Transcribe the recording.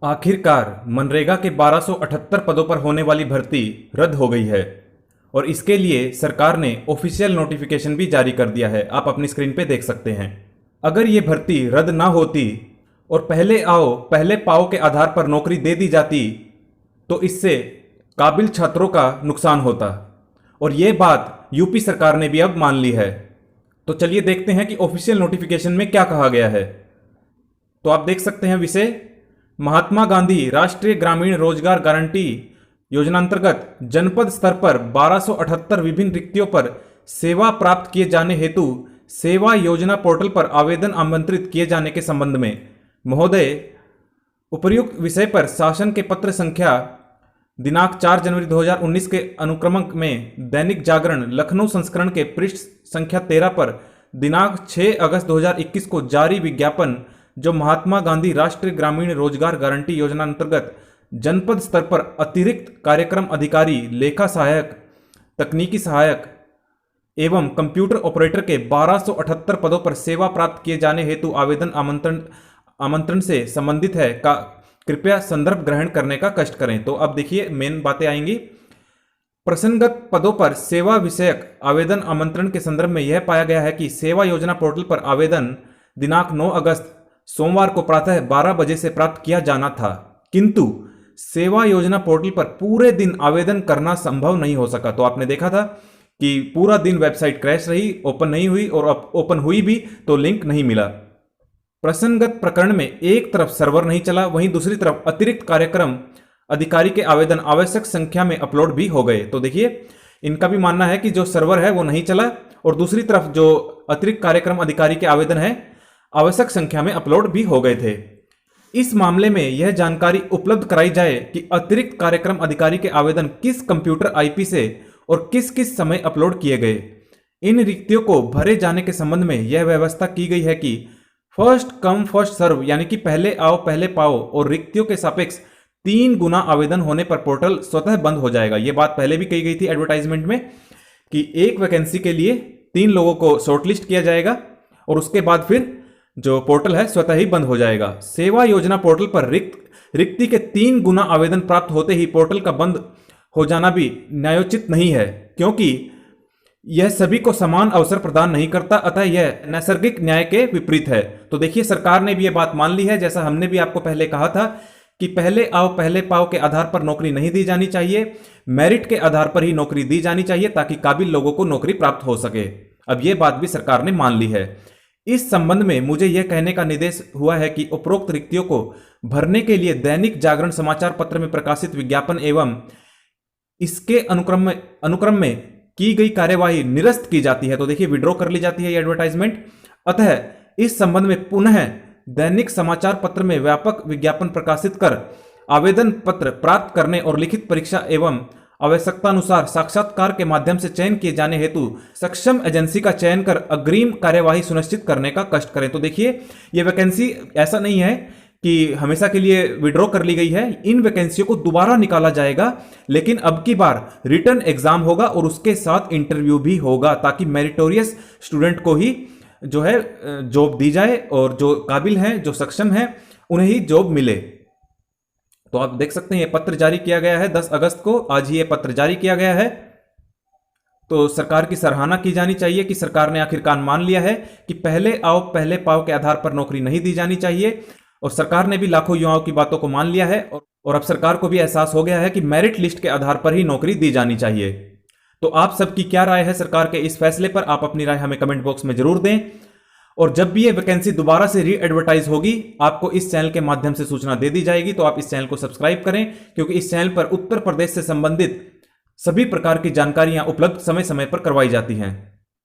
आखिरकार मनरेगा के 1278 पदों पर होने वाली भर्ती रद्द हो गई है और इसके लिए सरकार ने ऑफिशियल नोटिफिकेशन भी जारी कर दिया है। आप अपनी स्क्रीन पे देख सकते हैं। अगर ये भर्ती रद्द ना होती और पहले आओ पहले पाओ के आधार पर नौकरी दे दी जाती तो इससे काबिल छात्रों का नुकसान होता और ये बात यूपी सरकार ने भी अब मान ली है। तो चलिए देखते हैं कि ऑफिशियल नोटिफिकेशन में क्या कहा गया है। तो आप देख सकते हैं विषय महात्मा गांधी राष्ट्रीय ग्रामीण रोजगार गारंटी योजना अंतर्गत जनपद स्तर पर 1278 विभिन्न रिक्तियों पर सेवा प्राप्त किए जाने हेतु सेवा योजना पोर्टल पर आवेदन आमंत्रित किए जाने के संबंध में महोदय उपर्युक्त विषय पर शासन के पत्र संख्या दिनांक 4 जनवरी 2019 के अनुक्रमक में दैनिक जागरण लखनऊ संस्करण के पृष्ठ संख्या 13 पर दिनांक 6 अगस्त 2021 को जारी विज्ञापन जो महात्मा गांधी राष्ट्रीय ग्रामीण रोजगार गारंटी योजना अंतर्गत जनपद स्तर पर अतिरिक्त कार्यक्रम अधिकारी, लेखा सहायक, तकनीकी सहायक एवं कंप्यूटर ऑपरेटर के 1278 पदों पर सेवा प्राप्त किए जाने हेतु आवेदन आमंत्रण से संबंधित है का कृपया संदर्भ ग्रहण करने का कष्ट करें। तो अब देखिए मेन बातें आएंगी। प्रसंगत पदों पर सेवा विषयक आवेदन आमंत्रण के संदर्भ में यह पाया गया है कि सेवा योजना पोर्टल पर आवेदन दिनांक 9 अगस्त सोमवार को प्रातः 12 बजे से प्राप्त किया जाना था, किंतु सेवा योजना पोर्टल पर पूरे दिन आवेदन करना संभव नहीं हो सका। तो आपने देखा था कि पूरा दिन वेबसाइट क्रैश रही, ओपन नहीं हुई और ओपन हुई भी तो लिंक नहीं मिला। प्रसंगत प्रकरण में एक तरफ सर्वर नहीं चला, वहीं दूसरी तरफ अतिरिक्त कार्यक्रम अधिकारी के आवेदन आवश्यक संख्या में अपलोड भी हो गए। तो देखिए इनका भी मानना है कि जो सर्वर है वो नहीं चला और दूसरी तरफ जो अतिरिक्त कार्यक्रम अधिकारी के आवेदन है आवश्यक संख्या में अपलोड भी हो गए थे। इस मामले में यह जानकारी उपलब्ध कराई जाए कि अतिरिक्त कार्यक्रम अधिकारी के आवेदन किस कंप्यूटर आईपी से और किस किस समय अपलोड किए गए। इन रिक्तियों को भरे जाने के संबंध में यह व्यवस्था की गई है कि फर्स्ट कम फर्स्ट सर्व यानी कि पहले आओ पहले पाओ और रिक्तियों के सापेक्ष 3 गुना आवेदन होने पर पोर्टल स्वतः बंद हो जाएगा। यह बात पहले भी कही गई थी एडवर्टाइजमेंट में कि एक वैकेंसी के लिए 3 लोगों को शॉर्टलिस्ट किया जाएगा और उसके बाद फिर जो पोर्टल है स्वतः ही बंद हो जाएगा। सेवा योजना पोर्टल पर रिक्ति के 3 गुना आवेदन प्राप्त होते ही पोर्टल का बंद हो जाना भी न्यायोचित नहीं है, क्योंकि यह सभी को समान अवसर प्रदान नहीं करता, अतः यह नैसर्गिक न्याय के विपरीत है। तो देखिए सरकार ने भी यह बात मान ली है, जैसा हमने भी आपको पहले कहा था कि पहले आओ पहले पाओ के आधार पर नौकरी नहीं दी जानी चाहिए, मेरिट के आधार पर ही नौकरी दी जानी चाहिए ताकि काबिल लोगों को नौकरी प्राप्त हो सके। अब यह बात भी सरकार ने मान ली है। इस संबंध में मुझे यह कहने का निर्देश हुआ है कि उपरोक्त रिक्तियों को भरने के लिए दैनिक जागरण समाचार पत्र में प्रकाशित विज्ञापन एवं इसके अनुक्रम में की गई कार्यवाही निरस्त की जाती है। तो देखिए विड्रॉ कर ली जाती है ये एडवर्टाइजमेंट। अतः इस संबंध में पुनः दैनिक समाचार पत्र में व्यापक विज्ञापन प्रकाशित कर आवेदन पत्र प्राप्त करने और लिखित परीक्षा एवं आवश्यकतानुसार साक्षात्कार के माध्यम से चयन किए जाने हेतु सक्षम एजेंसी का चयन कर अग्रिम कार्यवाही सुनिश्चित करने का कष्ट करें। तो देखिए ये वैकेंसी ऐसा नहीं है कि हमेशा के लिए विड्रॉ कर ली गई है, इन वैकेंसियों को दोबारा निकाला जाएगा, लेकिन अब की बार रिटर्न एग्जाम होगा और उसके साथ इंटरव्यू भी होगा ताकि मेरिटोरियस स्टूडेंट को ही जो है जॉब दी जाए और जो काबिल हैं जो सक्षम हैं उन्हें ही जॉब मिले। तो आप देख सकते हैं ये पत्र जारी किया गया है 10 अगस्त को, आज ही ये पत्र जारी किया गया है। तो सरकार की सराहना की जानी चाहिए कि सरकार ने आखिरकार मान लिया है कि पहले आओ पहले पाओ के आधार पर नौकरी नहीं दी जानी चाहिए और सरकार ने भी लाखों युवाओं की बातों को मान लिया है और अब सरकार को भी एहसास हो गया है कि मेरिट लिस्ट के आधार पर ही नौकरी दी जानी चाहिए। तो आप सबकी क्या राय है सरकार के इस फैसले पर? आप अपनी राय हमें कमेंट बॉक्स में जरूर दें और जब भी ये वैकेंसी दोबारा से री एडवर्टाइज होगी आपको इस चैनल के माध्यम से सूचना दे दी जाएगी। तो आप इस चैनल को सब्सक्राइब करें क्योंकि इस चैनल पर उत्तर प्रदेश से संबंधित सभी प्रकार की जानकारियां उपलब्ध समय समय पर करवाई जाती हैं।